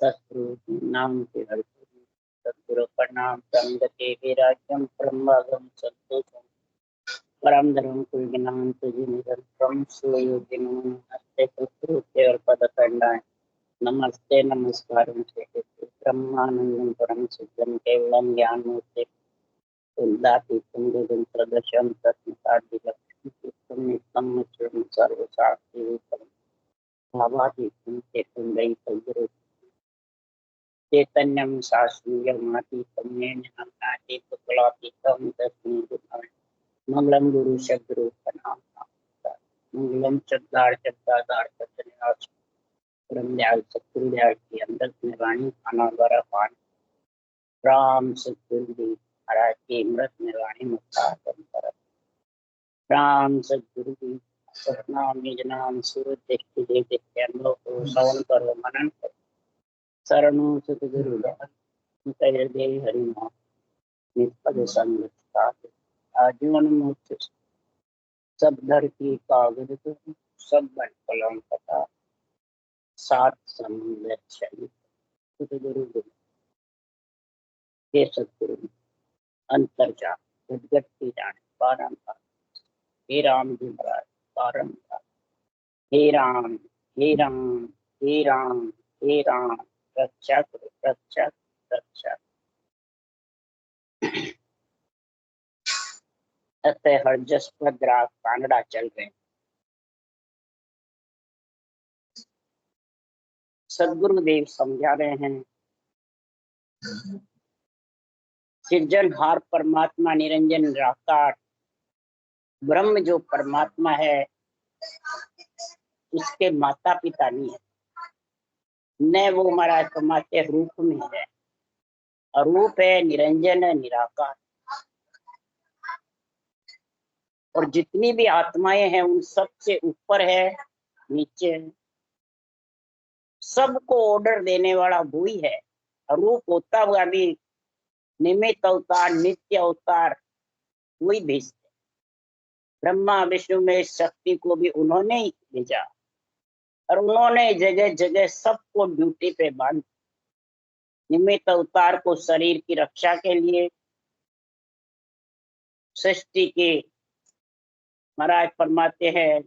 सत्गुरु नाम के हर सद्गुरु प्रणाम संगते विराजम ब्रह्मगम संतोषम परम धर्म कुल ज्ञान तुझे निरंतरम सुयोगिनो नमस्ते पुत्रुते और पद खंडाय नमस्ते नमस्कार ब्रह्मानंदम परम सिद्धम केवलम ज्ञान मूर्ति तुलदातीतम गुरुम प्रदर्शन तत्मतादिलक्ष्मीतम नित्यम मच्चुरम सर्वसाक्षी भावातीतम चेतन दई सद्गुरु चैतन्यम शास्त्रीयमातीतं ज्ञानातीतं तस्मै गुरुवे मंगलम गुरु सद्गुरु प्रणाम मंगलम श्रद्धार श्रद्धादार सत्यास परम दयाल सतगुरु दयाल की अंदर में वाणी खाना द्वारा पान राम सतगुरु जी महाराज की अमृत में वाणी मुक्ता कर राम सतगुरु जी सतनाम निज नाम सूरज देखते देखते अनुभव को श्रवण करो मनन करो शरणु सतगुरु हृदय हरिनाम निष्पद संगत आजीवन मुक्त सब धरती कागज सब बन कलम कथा सात समुद्र सतगुरु हे सतगुरु अंतर्जा उद्गत की जाने बारंबार हे राम जी महाराज बारंबार हे राम हे राम हे राम हे राम रक्षा करो रक्षा रक्षा अतः हर जस पर ग्राह कांगड़ा चल रहे सदगुरुदेव समझा रहे हैं सृजनहार परमात्मा निरंजन निराकार ब्रह्म जो परमात्मा है उसके माता पिता नहीं है, न वो महाराज परमात्मा रूप में है, अरूप है, निरंजन है, निराकार। और जितनी भी आत्माएं हैं उन सब से ऊपर है, नीचे है, सबको ऑर्डर देने वाला वही है। रूप होता हुआ भी निमित्त अवतार नित्य अवतार वही भेजते। ब्रह्मा विष्णु में शक्ति को भी उन्होंने ही भेजा और उन्होंने जगह जगह सबको ड्यूटी पे बांध। निमित्त अवतार को शरीर की रक्षा के लिए, सृष्टि के महाराज फरमाते हैं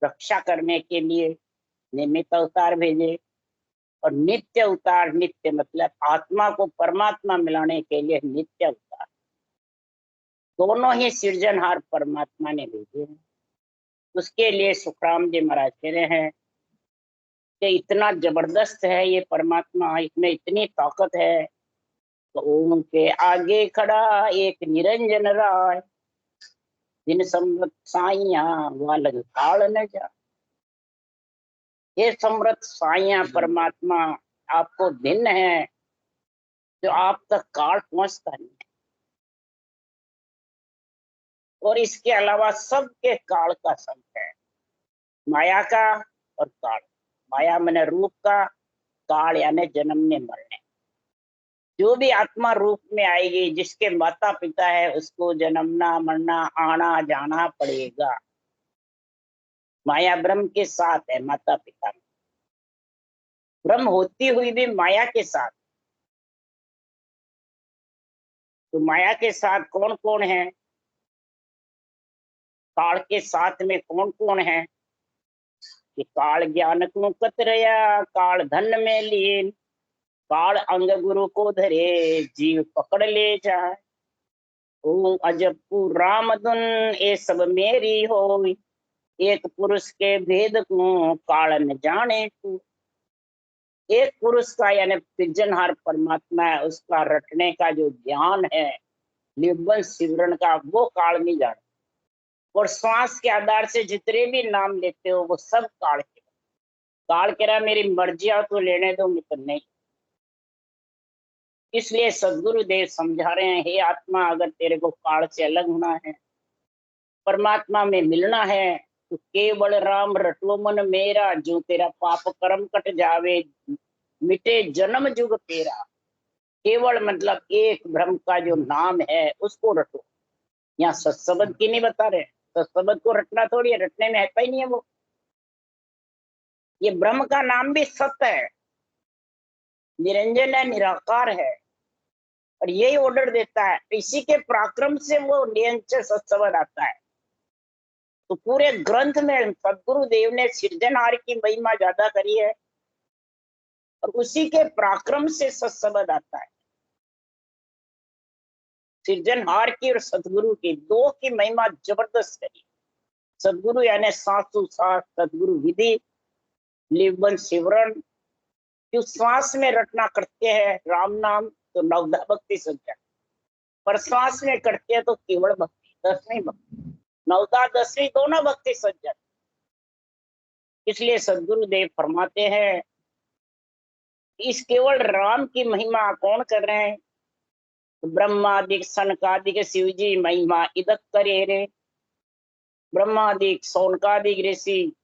रक्षा करने के लिए निमित्त अवतार भेजे, और नित्य अवतार, नित्य मतलब आत्मा को परमात्मा मिलाने के लिए नित्य अवतार, दोनों ही सृजनहार परमात्मा ने भेजे हैं। उसके लिए सुखराम जी महाराज कह रहे हैं कि इतना जबरदस्त है ये परमात्मा, इसमें इतनी ताकत है तो उनके आगे खड़ा एक निरंजन राय, दिन समृत साइया वालग काल न जा। ये समृत साइया परमात्मा आपको दिन है जो आप तक काल पहुंचता नहीं है, और इसके अलावा सबके काल का संग है, माया का और काल। माया मैंने रूप का, काल यानी जन्मने मरने। जो भी आत्मा रूप में आएगी, जिसके माता पिता है उसको जन्मना मरना आना जाना पड़ेगा। माया ब्रह्म के साथ है, माता पिता में ब्रह्म होती हुई भी माया के साथ। तो माया के साथ कौन कौन है, काल के साथ में कौन कौन है कि काल ज्ञान को कतरया, काल धन में लीन, काल अंग गुरु को धरे, जीव पकड़ ले जाए। ओ अजब राम धुन ये सब मेरी हो, एक पुरुष के भेद को काल न जाने तू। एक पुरुष का यानी सृजनहार परमात्मा है, उसका रटने का जो ज्ञान है निबंध सिमरन का, वो काल नहीं जाने। और श्वास के आधार से जितने भी नाम लेते हो वो सब काल के। काल कह रहा मेरी मर्जी आओ तो लेने दो, मित्र नहीं। इसलिए सदगुरुदेव समझा रहे हैं, हे आत्मा अगर तेरे को काल से अलग होना है, परमात्मा में मिलना है, तो केवल राम रटो मन मेरा, जो तेरा पाप कर्म कट जावे, मिटे जन्म जुग तेरा। केवल मतलब एक ब्रह्म का जो नाम है उसको रटो। यहाँ सत्सबद की नहीं बता रहे, सत्सबद को रटना थोड़ी है, रटने में है ही नहीं है वो। ये ब्रह्म का नाम भी सत्य है, निरंजन है, निराकार है, और यही ऑर्डर देता है। इसी के पराक्रम से वो निरंजन सत्संग आता है। तो पूरे ग्रंथ में सदगुरु देव ने सृजनहार की महिमा ज्यादा करी है, और उसी के पराक्रम से सत्संग आता है। सृजनहार की और सदगुरु की, दो की महिमा जबरदस्त करी। सदगुरु यानी सासु सास, सदगुरु विधि, लिवन सिवरण, जो श्वास में रटना करते हैं राम नाम तो नवधा भक्ति सज्जन, पर श्वास में करते हैं तो केवल भक्ति, 10वीं भक्ति। नवधा 10वीं दोनों भक्ति सज्जन। इसलिए सदगुरु देव फरमाते हैं, इस केवल राम की महिमा कौन कर रहे हैं? ब्रह्मादिक सनकादिक शिव जी महिमा इदक करे रे। ब्रह्मादिक सोनकादिक ऋषि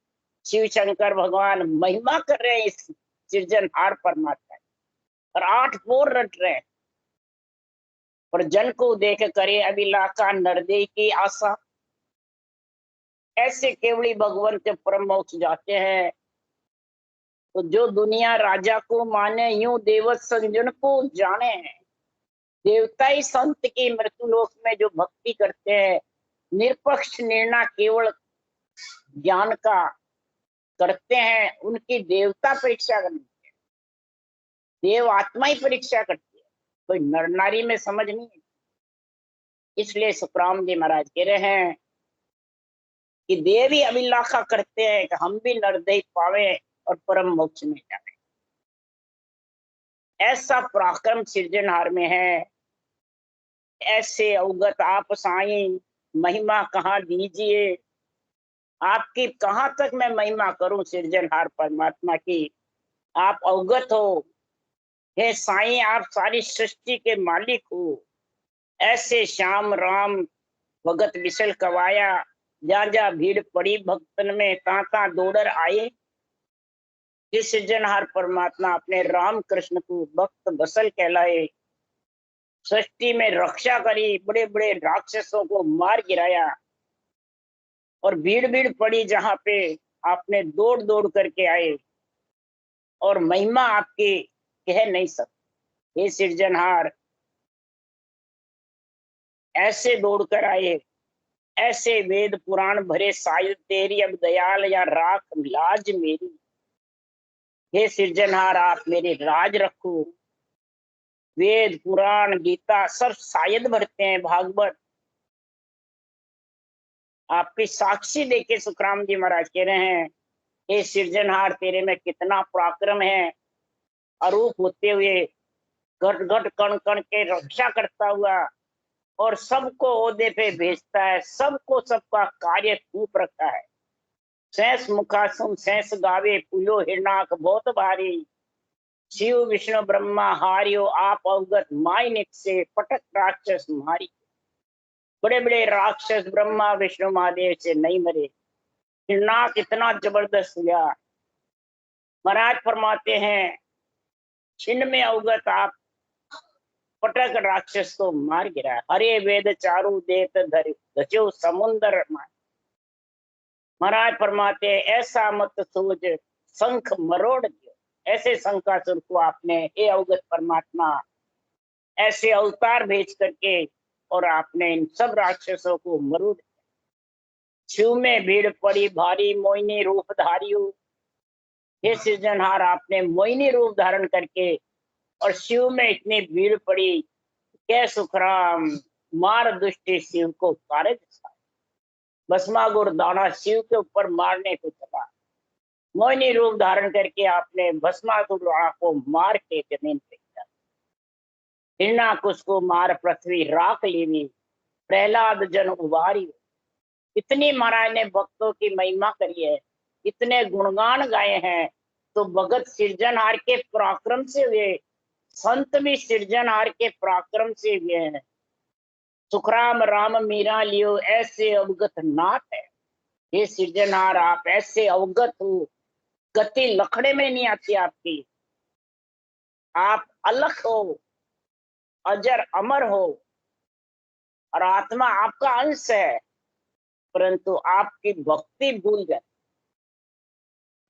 शिव शंकर भगवान महिमा कर रहे हैं इस सृजनहार परमात्मा, और 8 पोर रट रहे हैं। और जन को देख करे अभिलाषा नरदे की आशा। ऐसे केवली भगवान के परम मोक्ष जाते हैं। तो जो दुनिया राजा को माने, यूं देवत संजन को जाने हैं। देवता ही संत की मृत्युलोक में जो भक्ति करते हैं, निरपक्ष निर्णय केवल ज्ञान का करते हैं, उनकी देवता परीक्षा करती है, देव आत्मा ही परीक्षा करती है, कोई नर नारी में समझ नहीं है। इसलिए सुखराम जी महाराज कह रहे हैं कि देव ही अभिलाषा करते हैं कि हम भी नरदेह पावे और परम मोक्ष में जाए। ऐसा पराक्रम सृजनहार में है। ऐसे अवगत आप साईं महिमा कहाँ दीजिए। आपकी कहाँ तक मैं महिमा करूं सृजनहार परमात्मा की। आप अवगत हो, हे साईं आप सारी सृष्टि के मालिक हो। ऐसे श्याम राम भगत विशल कवाया, जा जा भीड़ पड़ी भक्तन में, ताता दौड़र आए। जिस सृजनहार परमात्मा अपने राम कृष्ण को भक्त बसल कहलाए, सृष्टि में रक्षा करी, बड़े बड़े राक्षसों को मार गिराया, और भीड़ भीड़ पड़ी जहां पे आपने दौड़ दौड़ करके आए, और महिमा आपकी कह नहीं सकते। हे सृजनहार ऐसे दौड़ कर आए, ऐसे वेद पुराण भरे साहिल तेरी, अब दयाल या राख लाज मेरी। हे सृजनहार आप मेरे राज रखो। वेद पुराण गीता सब शायद भरते हैं, भागवत आपकी साक्षी देके सुखराम जी महाराज कह रहे हैं, हे सृजनहार तेरे में कितना पराक्रम है। अरूप होते हुए घट घट कण कण के रक्षा करता हुआ, और सबको ओहदे पे भेजता है, सबको सबका कार्य खूब रखा है। सैंस मुखासुम सैंस गावे, पुलो हिरनाक बहुत भारी। शिव विष्णु ब्रह्मा हारियो, आप अवगत माई से पटक राक्षस मारी। बड़े बड़े राक्षस ब्रह्मा विष्णु महादेव से नहीं मरे। हिरनाक इतना जबरदस्त हुआ। महाराज फरमाते हैं, छिन्न में अवगत आप पटक राक्षस को मार गिरा। हरे वेद चारु देत धर धजो समुंदर। महाराज फरमाते ऐसा मत सोच शंख मरोड़ दियो। ऐसे शंखासुर को आपने हे अवगत परमात्मा ऐसे अवतार भेज करके, और आपने इन सब राक्षसों को मरोड़ दिया। शिव में भीड़ पड़ी भारी, मोहिनी रूप धारियो। हे सृजनहार आपने मोहिनी रूप धारण करके, और शिव में इतनी भीड़ पड़ी, कै सुखराम मार दुष्टि शिव को कारज। भस्मागुर दाना शिव के ऊपर मारने को चला। मोहिनी रूप धारण करके आपने भस्मासुर को मार के जमीन पे गिरा। हिरणाकुश को मार पृथ्वी राख लेवी, प्रहलाद जन उबारी। इतनी महाराज ने भक्तों की महिमा करी है, इतने गुणगान गाए हैं। तो भगत सृजनहार के पराक्रम से हुए, संत भी सृजनहार के पराक्रम से हुए हैं। सुखराम राम मीरा लियो, ऐसे अवगत नाथ है। हे सृजनहार आप ऐसे अवगत हो, गति लखड़े में नहीं आती आपकी। आप अलख हो, अजर अमर हो, और आत्मा आपका अंश है, परंतु आपकी भक्ति भूल जाती,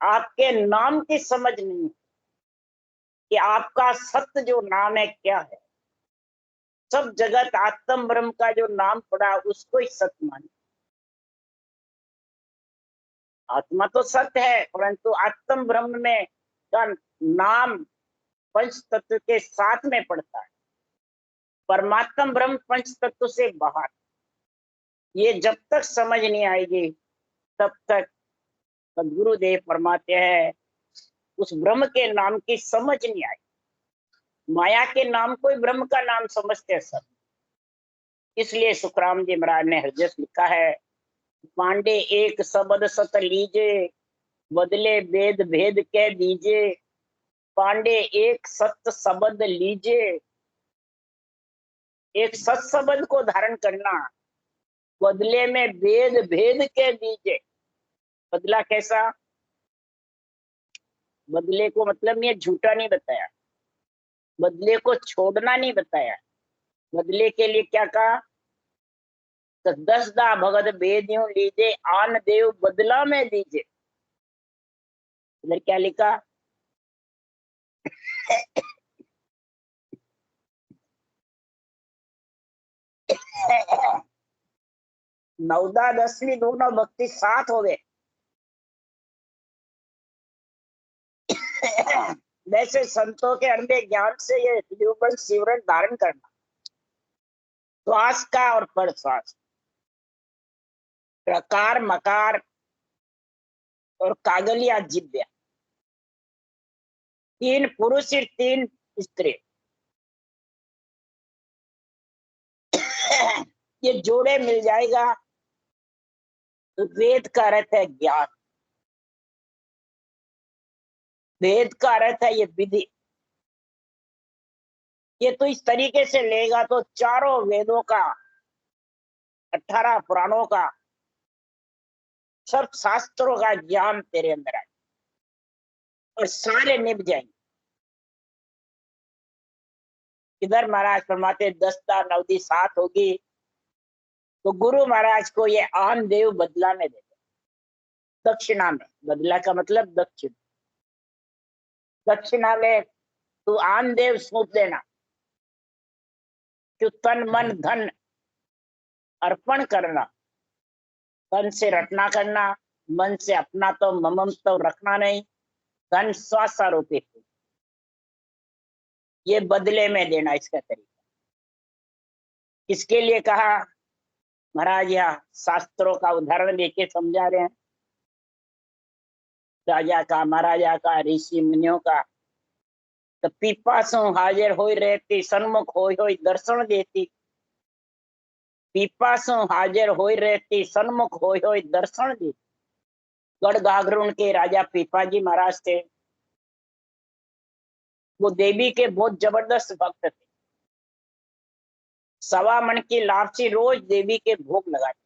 आपके नाम की समझ नहीं, कि आपका सत्य जो नाम है क्या है। सब जगत आत्म ब्रह्म का जो नाम पड़ा उसको ही सत्य माने। आत्मा तो सत्य है, परंतु आत्म ब्रह्म में का नाम पंच तत्व के साथ में पड़ता है। परमात्म ब्रह्म पंच तत्व से बाहर। ये जब तक समझ नहीं आएगी तब तक सदगुरुदेव फरमाते हैं उस ब्रह्म के नाम की समझ नहीं आई। माया के नाम को ही ब्रह्म का नाम समझते हैं सब। इसलिए सुखराम जी महाराज ने हृदय लिखा है, पांडे एक शब्द सत लीजे, बदले वेद भेद कह दीजे। पांडे एक सत्य शब्द लीजे, एक सत शब्द को धारण करना, बदले में वेद भेद कह दीजे। बदला कैसा? बदले को मतलब ये झूठा नहीं बताया, बदले को छोड़ना नहीं बताया। बदले के लिए क्या कहा? तो 10 दा भगत वेद यूं लीजे, आन देव बदला में दीजे। इधर क्या लिखा? नौदा 10वीं दोनों भक्ति साथ हो गए। वैसे संतों के अंधे ज्ञान से ये निर्बल सिमरन धारण करना, श्वास का और पर श्वास, प्रकार मकार और कागलिया जिब्या, 3 पुरुष और 3 स्त्री, ये जोड़े मिल जाएगा तो वेद का अर्थ है ज्ञान, वेद का अर्थ है ये विधि। ये तो इस तरीके से लेगा तो चारों वेदों का, 18 पुराणों का, सब शास्त्रों का ज्ञान तेरे अंदर आए और सारे निभ जाएंगे। इधर महाराज फरमाते 10 दा नवदी 7 होगी तो गुरु महाराज को ये आन देव बदला में देते, दक्षिणा में। बदला का मतलब दक्षिण। दक्षिणा में तू आन देव सौंप देना, जो तन मन धन अर्पण करना, तन से रटना करना, मन से अपना तो ममम तो रखना नहीं, धन स्वास्थारोपित, ये बदले में देना। इसका तरीका किसके लिए कहा? महाराज यहाँ शास्त्रों का उदाहरण देके समझा रहे हैं, राजा का, महाराजा का, ऋषि मुनियों का। तो पीपासु हाजिर हो रहती, सन्मुख हो दर्शन देती। पीपासु हाजिर हो रहती, सन्मुख हो दर्शन देती। गढ़ गागरुन के राजा पीपाजी महाराज थे। वो देवी के बहुत जबरदस्त भक्त थे। 1.25 मन की लापसी रोज देवी के भोग लगाते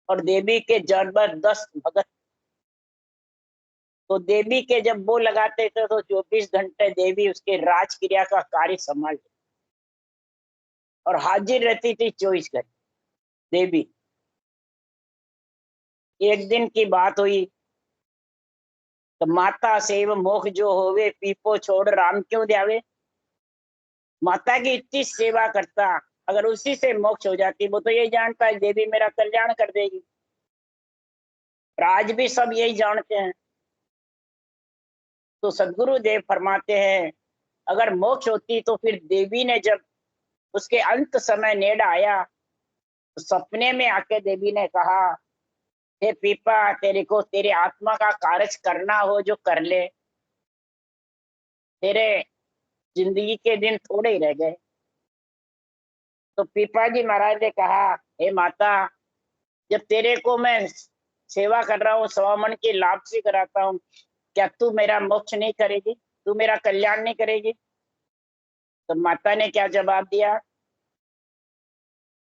और देवी के जबरदस्त भगत। तो देवी के जब वो लगाते थे तो 24 घंटे देवी उसके राजक्रिया का कार्य संभाल और हाजिर रहती थी 24 घंटे देवी। एक दिन की बात हुई तो माता सेव मोख जो होवे, पीपो छोड़ राम क्यों द्यावे। माता की इतनी सेवा करता, अगर उसी से मोक्ष हो जाती, वो तो यही जानता है देवी मेरा कल्याण कर देगी। आज भी सब यही जानते हैं। तो सदगुरु देव फरमाते हैं अगर मोक्ष होती तो फिर देवी ने जब उसके अंत समय नेड़ा आया तो सपने में आके देवी ने कहा, हे पीपा, तेरे को तेरे आत्मा का कार्य करना हो जो कर ले, तेरे जिंदगी के दिन थोड़े ही रह गए। तो पीपा जी महाराज ने कहा, हे माता, जब तेरे को मैं सेवा कर रहा हूँ, 1.25 मन की लापसी कराता हूँ, क्या तू मेरा मोक्ष नहीं करेगी? तू मेरा कल्याण नहीं करेगी? तो माता ने क्या जवाब दिया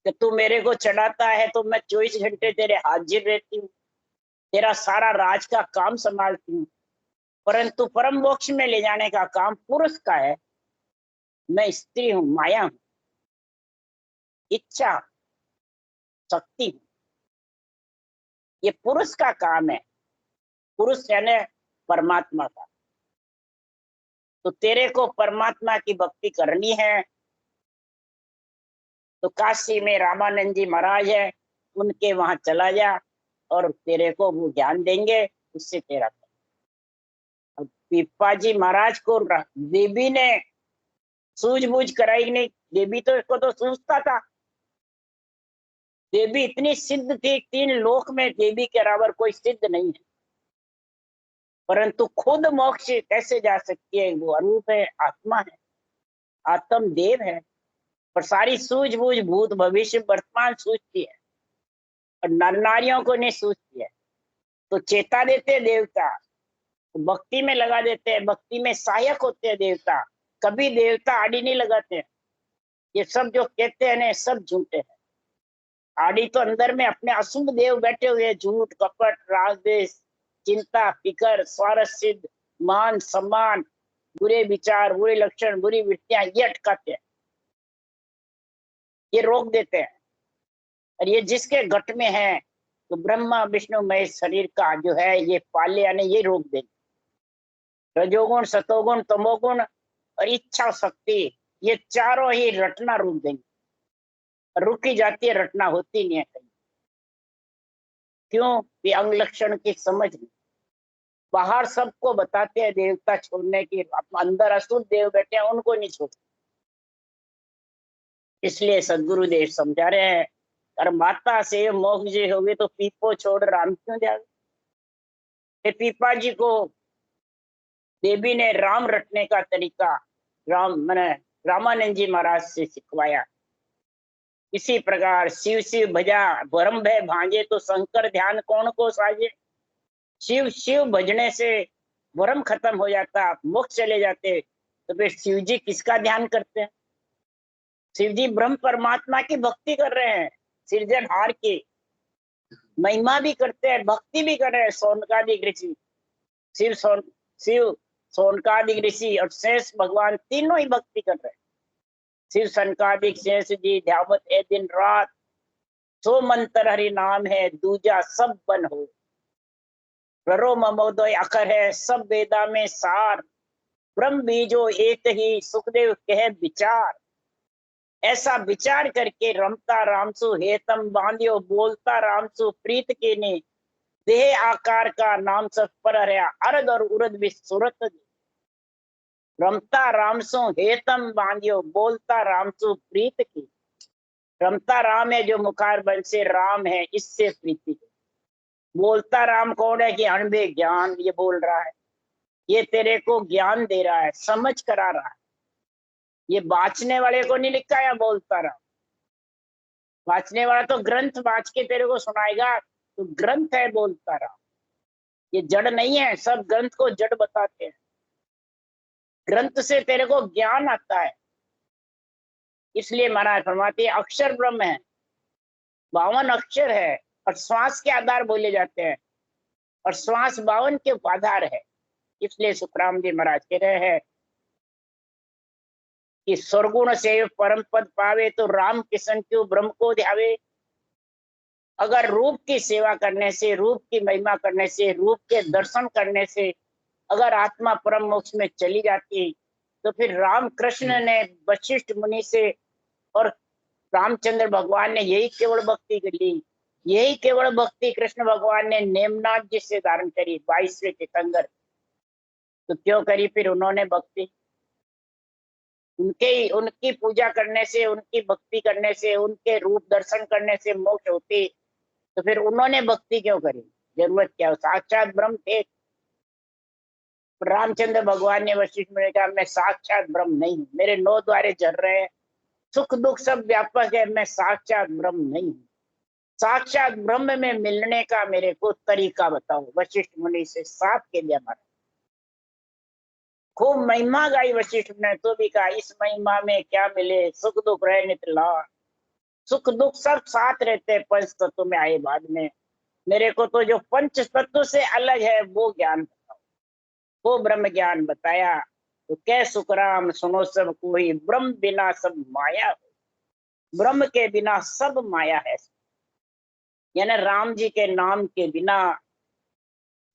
कि तू मेरे को चढ़ाता है तो मैं 24 घंटे तेरे हाजिर रहती हूँ, तेरा सारा राज का काम संभालती हूँ, परंतु परम मोक्ष में ले जाने का काम पुरुष का है। मैं स्त्री हूँ, माया हूँ, इच्छा, शक्ति हूँ, ये पुरुष का काम है। पुरुष यानी परमात्मा का। तो तेरे को परमात्मा की भक्ति करनी है तो काशी में रामानंद जी महाराज है, उनके वहां चला जा और तेरे को वो ज्ञान देंगे, उससे तेरा अब पीपा जी महाराज को देवी ने सूझबूझ कराई नहीं। देवी तो इसको तो सूझता था। देवी इतनी सिद्ध थी, 3 लोक में देवी के बराबर कोई सिद्ध नहीं है, परंतु खुद मोक्ष कैसे जा सकती है? वो अरूप है, आत्मा है, आत्म देव है, पर सारी सूझबूझ भूत भविष्य वर्तमान सूझती है और नर नारियों को नहीं सूझती है। तो चेता देते देवता, तो भक्ति में लगा देते हैं, भक्ति में सहायक होते हैं देवता, कभी देवता आड़ी नहीं लगाते हैं। ये सब जो कहते हैं ना, सब झूठे हैं। आड़ी तो अंदर में अपने अशुभ देव बैठे हुए, झूठ कपट राग द्वेष चिंता फिकर स्वार्थ सिद्ध मान सम्मान बुरे विचार बुरे लक्षण बुरी वृत्तियां, ये अटकाते हैं, ये रोक देते हैं। और ये जिसके घट में है तो ब्रह्मा विष्णु महेश शरीर का जो है ये पाले यानी ये रोक देंगे। रजोगुण सतोगुण तमोगुण और इच्छा शक्ति, ये चारों ही रटना रोक देंगे। रुकी जाती है, रटना होती नहीं है कहीं। क्यों? ये अंग लक्षण की समझ नहीं। बाहर सबको बताते हैं देवता छोड़ने की, अंदर अशुद्ध देव बैठे हैं उनको नहीं छोड़ते। इसलिए सदगुरुदेव समझा रहे हैं, और माता से मोक्ष जी होगी तो पीपो छोड़ राम क्यों जाए? पीपा जी को देवी ने राम रटने का तरीका मैंने रामानंद जी महाराज से सिखवाया। इसी प्रकार शिव शिव भजा भरम भय भांजे तो शंकर ध्यान कौन को साजे। शिव शिव भजने से भरम खत्म हो जाता, मोक्ष चले जाते, तो फिर शिव जी किसका ध्यान करते हैं? शिव जी ब्रह्म परमात्मा की भक्ति कर रहे हैं, सृजनहार की महिमा भी करते हैं, भक्ति भी कर रहे हैं। सोनकादिक ऋषि शिव सोनकादिक ऋषि और शेष भगवान तीनों ही भक्ति कर रहे हैं। शिव सनकादिक शेष जी ध्यावत ए दिन रात, सो मंत्र हरि नाम है दूजा सब बन हो। प्ररो ममोदय अखर है सब वेदा में सार, ब्रह्म बीजो एक ही सुखदेव कह विचार। ऐसा विचार करके रमता रामसु हेतम बांधियो, बोलता रामसु प्रीत के ने, देह आकार का नाम सब पर हरया अर्ध और उर्द भी सूरत। रमता रामसु हेतम बांधियो, बोलता रामसु प्रीत की। रमता राम है जो मुखार बल से राम है, इससे प्रीति है। बोलता राम कौन है? कि अणबे ज्ञान ये बोल रहा है, ये तेरे को ज्ञान दे रहा है, समझ करा रहा है। ये बाँचने वाले को नहीं लिखा है बोलता राम। बाँचने वाला तो ग्रंथ बाँच के तेरे को सुनाएगा, तो ग्रंथ है बोलता राम। ये जड़ नहीं है, सब ग्रंथ को जड़ बताते हैं। ग्रंथ से तेरे को ज्ञान आता है। इसलिए महाराज फरमाते हैं अक्षर ब्रह्म है, 52 अक्षर है और श्वास के आधार बोले जाते हैं, और श्वास 52 के आधार है। इसलिए सुखराम जी महाराज कह रहे हैं कि स्वर्गुण से परम पद पावे तो राम किशन क्यों ब्रह्म को ध्यावे। अगर रूप की सेवा करने से, रूप की महिमा करने से, रूप के दर्शन करने से अगर आत्मा परम मोक्ष में चली जाती, तो फिर राम कृष्ण ने वशिष्ठ मुनि से और रामचंद्र भगवान ने यही केवल भक्ति कर ली। यही केवल भक्ति कृष्ण भगवान ने नेमनाथ जी से धारण करी 22वें तीर्थंकर। तो क्यों करी फिर उन्होंने भक्ति? उनकी पूजा करने से, उनकी भक्ति करने से, उनके रूप दर्शन करने से मोक्ष होती, तो फिर उन्होंने भक्ति क्यों करी? जरूरत क्या? साक्षात ब्रह्म थे। रामचंद्र भगवान ने वशिष्ठ मुनि कहा मैं साक्षात ब्रह्म नहीं हूं, मेरे 9 द्वारे जल रहे हैं, सुख दुख सब व्यापक है, मैं साक्षात ब्रह्म नहीं हूं। साक्षात ब्रह्म में मिलने का मेरे को तरीका बताओ। वशिष्ठ मुनि से साफ के दिया हमारा। खूब महिमा गाई वशिष्ठ ने, तो भी कहा इस महिमा में क्या मिले, सुख दुख रहे नितला। सुख दुख सब साथ रहते हैं पंच तत्व में आए बाद में। मेरे को तो जो पंच तत्व से अलग है वो ज्ञान बताओ। वो ब्रह्म ज्ञान बताया। तो कै सुखराम सुनो सब कोई, ब्रह्म बिना सब माया हो। ब्रह्म के बिना सब माया है। यानी राम जी के नाम के बिना,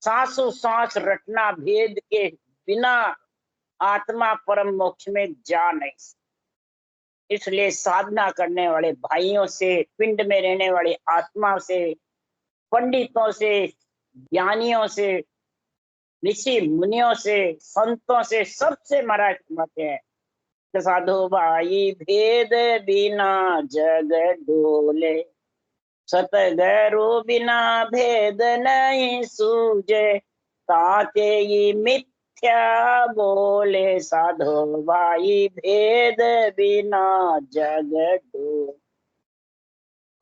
सांसों सांस रटना भेद के बिना, आत्मा परम मोक्ष में जा नहीं सकती। इसलिए साधना करने वाले भाइयों से, पिंड में रहने वाली आत्मा से, पंडितों से, ज्ञानियों से, ऋषि मुनियों से, संतों से, सबसे महाराज फरमाते हैं, साधु भाई भेद बिना जग डोले, सतगुरु बिना भेद नहीं सूझे, ताके ये मिथ्या बोले, साधु भाई भेद बिना जग डोले।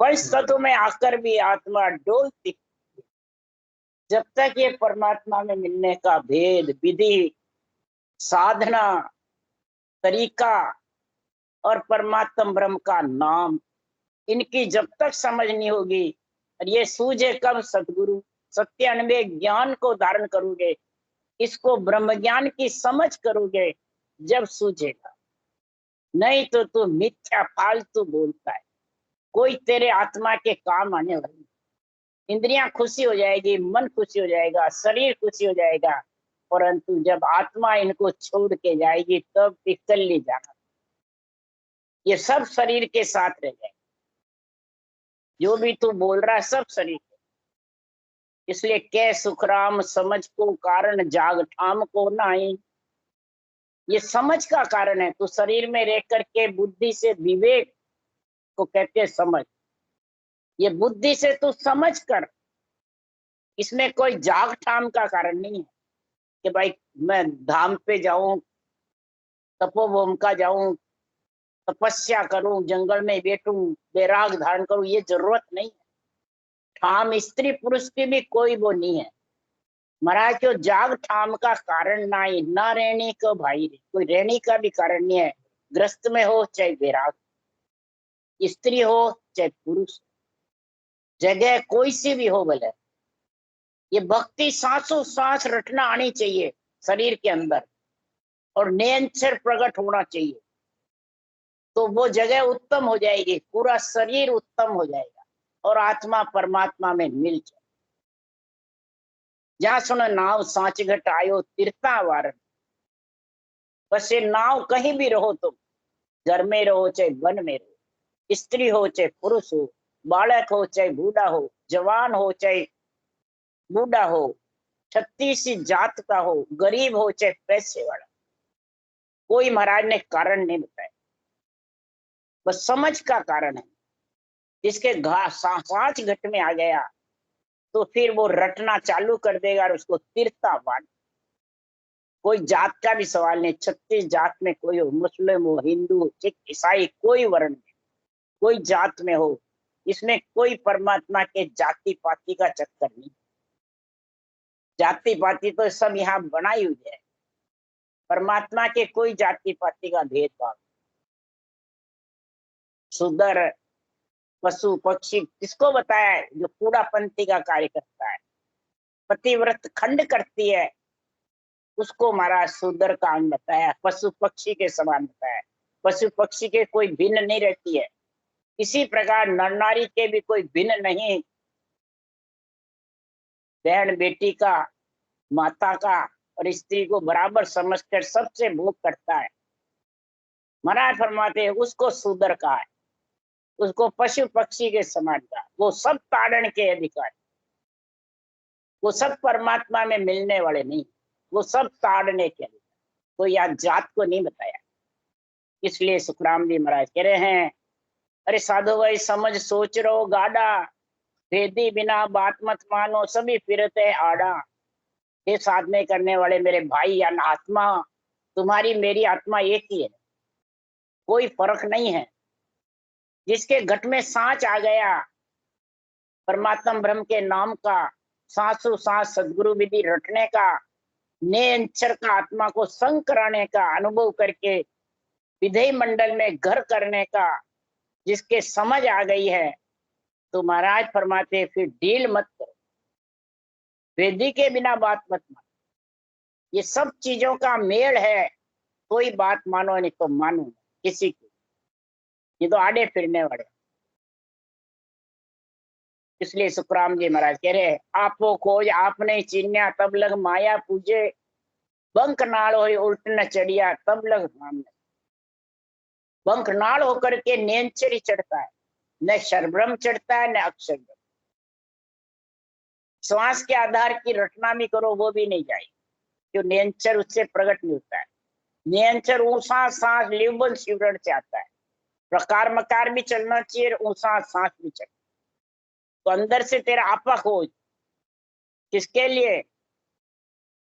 परिस्थितियों में आकर भी आत्मा डोलती, जब तक ये परमात्मा में मिलने का भेद, विधि, साधना, तरीका और परमात्म ब्रह्म का नाम, इनकी जब तक समझ नहीं होगी, और ये सूझे कब, सतगुरु सत्य अनुभव ज्ञान को धारण करोगे, इसको ब्रह्म ज्ञान की समझ करोगे, जब सूझेगा। नहीं तो तू मिथ्या फालतू बोलता है, कोई तेरे आत्मा के काम आने वाली। इंद्रियां खुशी हो जाएगी, मन खुशी हो जाएगा, शरीर खुशी हो जाएगा, परंतु जब आत्मा इनको छोड़ के जाएगी तब इकल्ली जाना। ये सब शरीर के साथ रह जाएगा, जो भी तू बोल रहा है सब शरीर के। इसलिए कह सुखराम समझ को कारण जाग ठाम को नहीं, ये समझ का कारण है। तू शरीर में रह करके बुद्धि से, विवेक को कहते समझ, ये बुद्धि से तू समझ कर, इसमें कोई जाग ठाम का कारण नहीं है कि भाई मैं धाम पे जाऊं, तपोवन का जाऊं, तपस्या करूं, जंगल में बैठूं, बैराग धारण करूं, ये जरूरत नहीं है। ठाम स्त्री पुरुष की भी कोई वो नहीं है महाराज। जो जाग ठाम का कारण ना ही, ना रहने को भाई कोई रहने का भी कारण नहीं है। ग्रस्त में हो चाहे बैराग, स्त्री हो चाहे पुरुष, जगह कोई सी भी हो भले, ये भक्ति सांसों सांस रटना आनी चाहिए शरीर के अंदर, और निरंतर प्रकट होना चाहिए, तो वो जगह उत्तम हो जाएगी, पूरा शरीर उत्तम हो जाएगा और आत्मा परमात्मा में मिल जाए। जहां सुनो नाव सांच घट आयो तीर्था वारण, बस ये नाव कहीं भी रहो, तुम घर में रहो चाहे वन में रहो, स्त्री हो चाहे पुरुष हो, बालक हो चाहे बूढ़ा हो, जवान हो चाहे बूढ़ा हो, छत्तीसी जात का हो, गरीब हो चाहे पैसे वाला, कोई महाराज ने कारण नहीं बताया, बस समझ का कारण है। जिसके सांच घट में आ गया तो फिर वो रटना चालू कर देगा और उसको तीर्था वाण। कोई जात का भी सवाल नहीं, 36 जात में कोई हो, मुस्लिम हो, हिंदू, सिख, ईसाई, कोई वर्ण में, कोई जात में हो, इसमें कोई परमात्मा के जाति पाति का चक्कर नहीं। जाति पाति तो सब यहाँ बनाई हुई है, परमात्मा के कोई जाति पाति का भेदभाव। सुदर पशु पक्षी किसको बताया है? जो कूड़ा पंथी का कार्य करता है, पतिव्रत खंड करती है, उसको महाराज शूद्र का अंग बताया, पशु पक्षी के समान बताया। पशु पक्षी के कोई भिन्न नहीं रहती है, इसी प्रकार नर नारी के भी कोई भिन्न नहीं, बहन बेटी का, माता का और स्त्री को बराबर समझकर सबसे भोग करता है। महाराज फरमाते हैं उसको शूद्र का है, उसको पशु पक्षी के समान का, वो सब ताड़न के अधिकारी, वो सब परमात्मा में मिलने वाले नहीं, वो सब ताड़ने के अधिकारी। तो यह जात को नहीं बताया। इसलिए सुखराम जी महाराज कह रहे हैं, अरे साधु भाई समझ सोच रहो गाड़ा, भेदी बिना बात मत मानो, सभी फिरते आड़ा। ये साधने करने वाले मेरे भाई या आत्मा, तुम्हारी मेरी आत्मा एक ही है, कोई फर्क नहीं है। जिसके घट में सांच आ गया परमात्मा ब्रह्म के नाम का, सांसों सांस सदगुरु विधि रटने का, नेंचर का, आत्मा को संग कराने का, अनुभव करके विधेय मंडल में घर करने का, जिसके समझ आ गई है, तो महाराज फरमाते फिर डील मत करो, वेदी के बिना बात मत मानो। ये सब चीजों का मेल है, कोई बात मानो नहीं तो मानो किसी की, ये तो आड़े फिरने वाले। इसलिए सुखराम जी महाराज कह रहे, आपो खोज आपने चिन्या तब लग माया पूजे, बंक नाल हो उल्ट न चढ़िया तब लग राम नहीं। बंक नाल होकर के नेंचर ही चढ़ता है, न शरब्रह्म चढ़ता है न अक्षर ब्रह्म। श्वास के आधार की रटना भी करो वो भी नहीं जाएगी, क्यों नेंचर उससे प्रकट नहीं होता है। नेंचर ऊंसा सांस लिवबन शिवरण से आता है, प्रकार मकार भी चलना चाहिए, ऊंसा सांस भी चलना। तो अंदर से तेरा आपा खोज, किसके लिए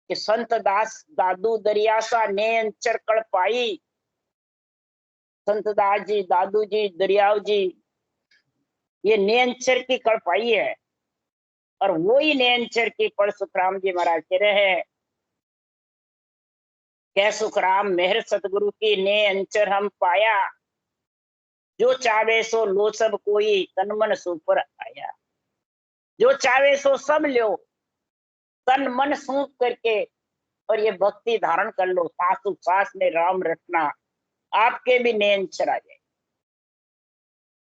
कि संत दास दादू दरिया सा नेंचर कड़ पाई। संत दास जी, दादू जी, दरियाव जी, ये नेंचर की कड़ पाई है। और वही नेंचर की पढ़ सुखराम जी महाराज कह रहे हैं, कह सुखराम मेहर सतगुरु की ने अंचर हम पाया, जो चावे सो लो सब कोई तन मन सुपर आया। जो चावे सो सब लो, तन मन सूख करके, और ये भक्ति धारण कर लो, सासु सास में राम रटना, आपके भी नेंचर आ जाए।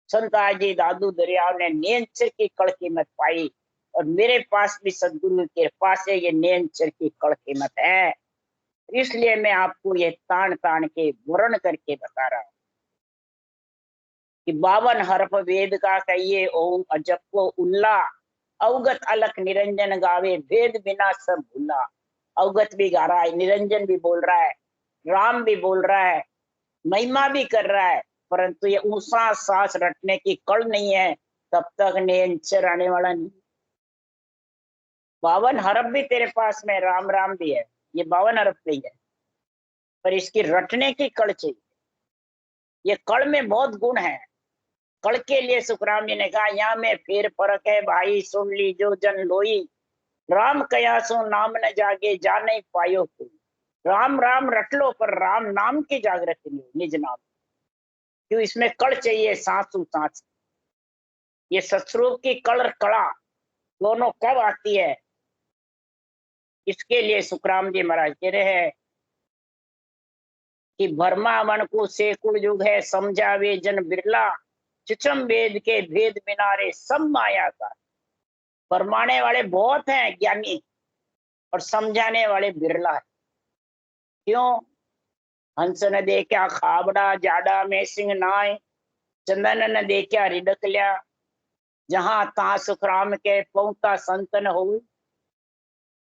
संता जी दादू दरियाव ने नेंचर की कड़ कीमत पाई, और मेरे पास भी सदगुरु के पास है ये नेंचर की कड़ कीमत है। इसलिए मैं आपको ये तान तान के वर्णन करके बता रहा हूं कि 52 हरफ वेद का कहिए ओम अजब को उल्ला, अवगत अलख निरंजन गावे भेद बिना सब भूला। अवगत भी गा रहा है, निरंजन भी बोल रहा है, राम भी बोल रहा है, महिमा भी कर रहा है, परंतु ये ऊंसा सांस रटने की कड़ नहीं है, तब तक नेंचर आने वाला नहीं। 52 हरफ भी तेरे पास में राम राम भी है, ये 52 हरफ नहीं है, पर इसकी रटने की कड़ चाहिए। ये कड़ में बहुत गुण है। कड़ के लिए सुखराम जी ने कहा, यहाँ में फिर फर्क है भाई, सुन ली जो जन लोई, राम कया सो नाम न जागे जा नहीं पायो कोई। राम राम रट लो, पर राम नाम की जागृति नहीं, निज नाम। क्यों इसमें कड़ चाहिए, सांसू सांस। ये सतस्वरूप की कड़ कड़ा दोनों कब आती है, इसके लिए सुखराम जी महाराज कह रहे हैं कि भरमा मन को सेकुड़ युग है, समझावे जन बिरला, चिचम वेद के भेद बिनारे सब माया का। फरमाने वाले बहुत हैं ज्ञानी, और समझाने वाले बिरला है। क्यों? हंस न देखा खाबड़ा जाड़ा में सिंह नाय, चंदन न देखा रिडक लिया, जहां ता सुखराम के पहुंचा संतन हो।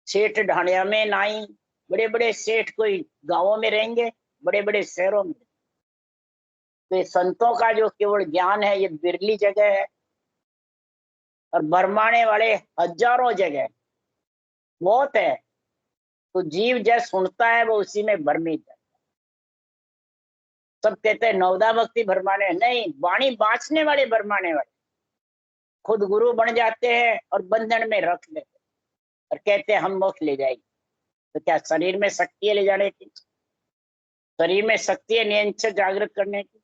सेठ ढाणिया में नाई, बड़े बड़े सेठ कोई गांवों में रहेंगे, बड़े बड़े शहरों में। तो ये संतों का जो केवल ज्ञान है, ये बिरली जगह है, और भरमाने वाले हजारों जगह बहुत है। तो जीव जैसे सुनता है वो उसी में भरमी जाता है। सब कहते हैं नवदा भक्ति भरमाने, नहीं, वाणी बांचने वाले भरमाने वाले खुद गुरु बन जाते हैं और बंधन में रख लेते हैं, और कहते हैं हम मोक्ष ले जाएंगे। तो क्या शरीर में शक्ति है ले जाने की? शरीर में शक्ति है नियंत्रण जागृत करने की?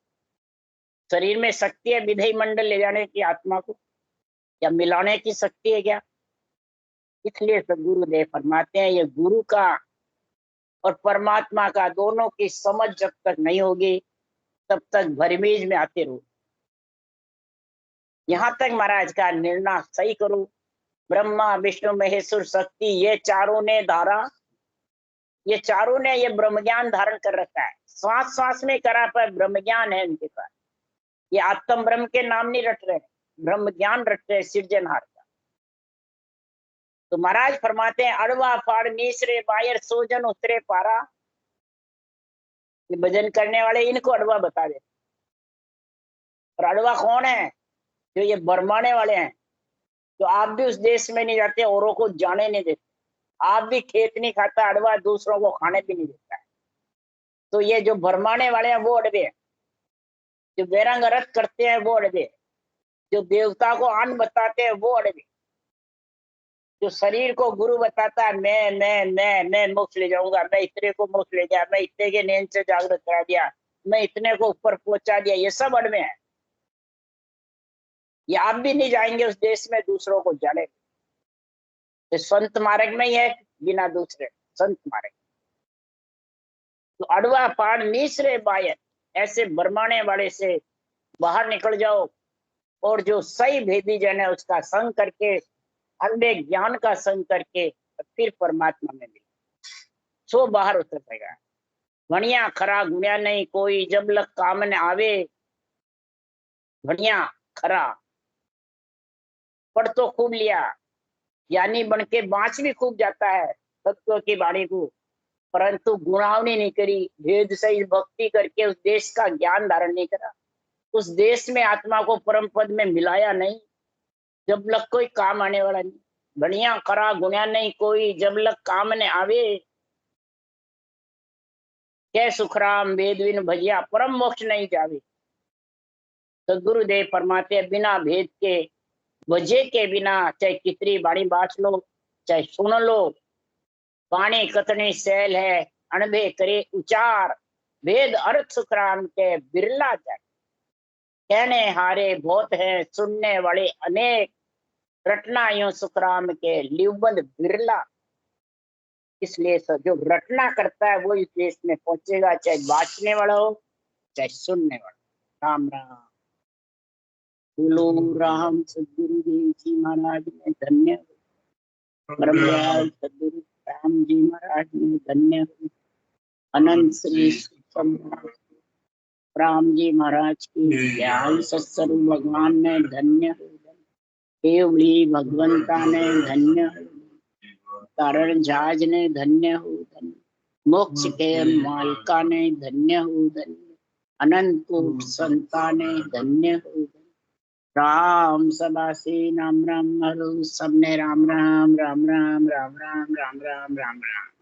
शरीर में शक्ति है विधेय मंडल ले जाने की आत्मा को, या मिलाने की शक्ति है क्या? इसलिए सदगुरुदेव फरमाते हैं, ये गुरु का और परमात्मा का दोनों की समझ जब तक नहीं होगी, तब तक भरमीज में आते रहो। यहां तक महाराज का निर्णय सही करो। ब्रह्मा विष्णु महेश्वर शक्ति, ये चारों ने धारा, ये चारों ने ये ब्रह्म ज्ञान धारण कर रखा है। श्वास श्वास में करा पर ब्रह्म ज्ञान है उनके पास। ये आत्म ब्रह्म के नाम नहीं रट रहे, ब्रह्म ज्ञान रट रहे सृजनहार का। तो महाराज फरमाते हैं, अड़वा फाड़ नीसरे बायर सोजन उतरे पारा। ये भजन करने वाले इनको अड़वा बता दे। और अड़वा कौन है? जो ये बरमाने वाले हैं। तो आप भी उस देश में नहीं जाते, औरों को जाने नहीं देते। आप भी खेत नहीं खाता, अड़वा दूसरों को खाने भी नहीं देता है। तो ये जो भरमाने वाले हैं वो अड़वे हैं, जो बेरंग रथ करते हैं वो अड़वे, जो देवता को अन्न बताते हैं वो अड़वे, जो शरीर को गुरु बताता है मैं मोक्ष ले जाऊंगा, मैं इतने को मोक्ष ले गया, मैं इतने के नींद से जागृत करा दिया, मैं इतने को ऊपर पहुंचा दिया, ये सब अड़वे हैं। ये आप भी नहीं जाएंगे उस देश में, दूसरों को जाने। तो संत मार्ग में ही है, बिना दूसरे संत मार्ग। तो अड़वा पाड़ नीसरे बायत, ऐसे बरमाने वाले से बाहर निकल जाओ, और जो सही भेदी जन है उसका संग करके, अन्य ज्ञान का संग करके, फिर परमात्मा में मिले। सो बाहर उतर पड़ेगा। भणिया खरा गुणिया नहीं कोई, जब लग काम न आवे। भणिया खरा, पढ़ तो खूब लिया, ज्ञानी बन के बाँच भी खूब जाता है तत्व की वाणी को, परंतु गुणावनी नहीं करी, भेद सही भक्ति करके उस देश का ज्ञान धारण नहीं करा, उस देश में आत्मा को परम पद में मिलाया नहीं, जब लग कोई काम आने वाला नहीं। बढ़िया खरा गुणिया नहीं कोई, जब लग काम ने आवे। कै सुखराम वेद विन भजिया, परम मोक्ष नहीं जावे। सदगुरुदेव फरमाते बिना भेद के, वजह के बिना, चाहे कितनी बाणी बाँच लो, चाहे सुन लो, बाणी कतनी सैल है, अणभे करे उचार, वेद अर्थ सुखराम के बिरला जाए। कहने हारे बहुत है, सुनने वाले अनेक, रटना यूं सुखराम के लिवबंद बिरला। इसलिए जो रटना करता है वो इस देश में पहुंचेगा, चाहे बांटने वाला हो चाहे सुनने वाला। राम राम। बोलो राम सदगुरुदेव जी महाराज ने धन्य, परम दयाल सदगुरु राम जी महाराज ने धन्य, अनंत श्री राम जी महाराज की दयाल सत्सरु भगवान ने धन्य, केवली भगवंता ने धन्य, कारण जहाज ने धन्य हो धन्य, मोक्ष के मालिका ने धन्य हो धन्य, अनंत कोट संता ने धन्य हो धन्य। राम सदा से नाम राम हरो, सबने राम राम राम राम राम राम राम राम राम राम राम।